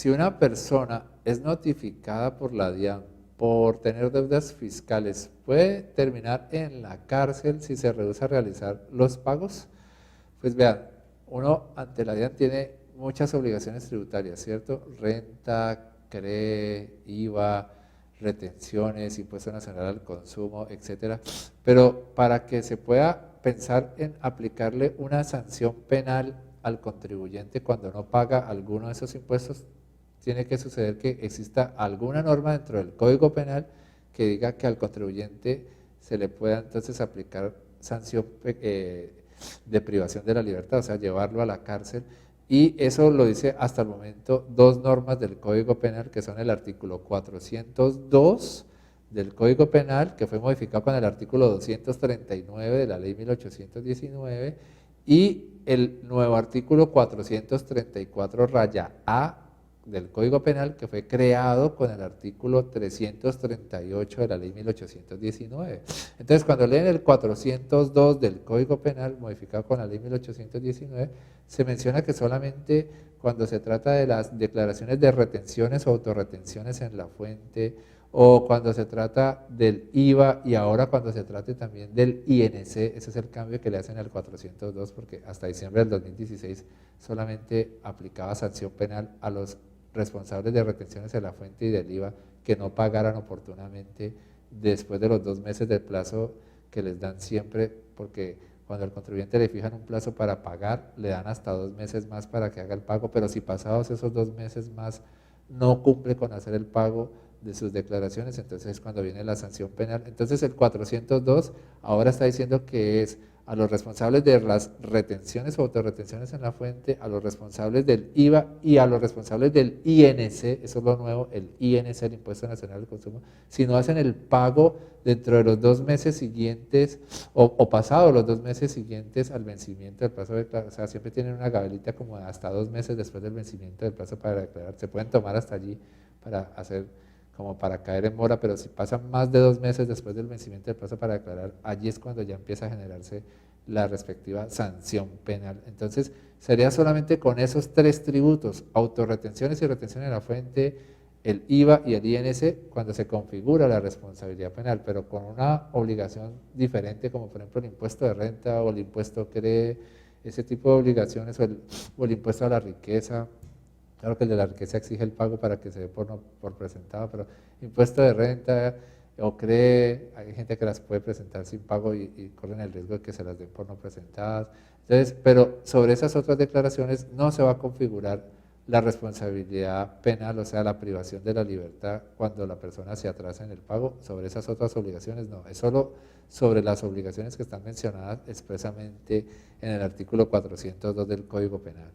si una persona es notificada por la DIAN por tener deudas fiscales, ¿puede terminar en la cárcel si se rehúsa a realizar los pagos? Pues vean, uno ante la DIAN tiene muchas obligaciones tributarias, ¿cierto? Renta, CRE, IVA, retenciones, impuesto nacional al consumo, etcétera. Pero para que se pueda pensar en aplicarle una sanción penal al contribuyente cuando no paga alguno de esos impuestos, tiene que suceder que exista alguna norma dentro del Código Penal que diga que al contribuyente se le pueda entonces aplicar sanción de privación de la libertad, o sea, llevarlo a la cárcel. Y eso lo dice hasta el momento dos normas del Código Penal, que son el artículo 402 del Código Penal, que fue modificado con el artículo 239 de la Ley 1819, y el nuevo artículo 434 raya A del Código Penal, que fue creado con el artículo 338 de la Ley 1819. Entonces, cuando leen el 402 del Código Penal, modificado con la Ley 1819, se menciona que solamente cuando se trata de las declaraciones de retenciones o autorretenciones en la fuente, o cuando se trata del IVA, y ahora cuando se trate también del INC, ese es el cambio que le hacen al 402, porque hasta diciembre del 2016 solamente aplicaba sanción penal a los responsables de retenciones de la fuente y del IVA que no pagaran oportunamente después de los 2 meses del plazo que les dan siempre, porque cuando al contribuyente le fijan un plazo para pagar, le dan hasta 2 meses más para que haga el pago, pero si pasados esos 2 meses más no cumple con hacer el pago de sus declaraciones, entonces es cuando viene la sanción penal. Entonces el 402 ahora está diciendo que es a los responsables de las retenciones o autorretenciones en la fuente, a los responsables del IVA y a los responsables del INC, eso es lo nuevo, el INC, el Impuesto Nacional al Consumo, si no hacen el pago dentro de los 2 meses siguientes o pasados los 2 meses siguientes al vencimiento del plazo de declaración, o sea, siempre tienen una gabelita como hasta 2 meses después del vencimiento del plazo para declarar, se pueden tomar hasta allí para hacer como para caer en mora, pero si pasan más de 2 meses después del vencimiento del plazo para declarar, allí es cuando ya empieza a generarse la respectiva sanción penal. Entonces, sería solamente con esos 3 tributos, autorretenciones y retención en la fuente, el IVA y el INC, cuando se configura la responsabilidad penal, pero con una obligación diferente, como por ejemplo el impuesto de renta o el impuesto CRE, ese tipo de obligaciones, o el impuesto a la riqueza. Claro que el de la riqueza exige el pago para que se dé por presentado, pero impuesto de renta o CRE, hay gente que las puede presentar sin pago y corren el riesgo de que se las den por no presentadas. Entonces, pero sobre esas otras declaraciones no se va a configurar la responsabilidad penal, o sea, la privación de la libertad cuando la persona se atrasa en el pago. Sobre esas otras obligaciones no, es solo sobre las obligaciones que están mencionadas expresamente en el artículo 402 del Código Penal.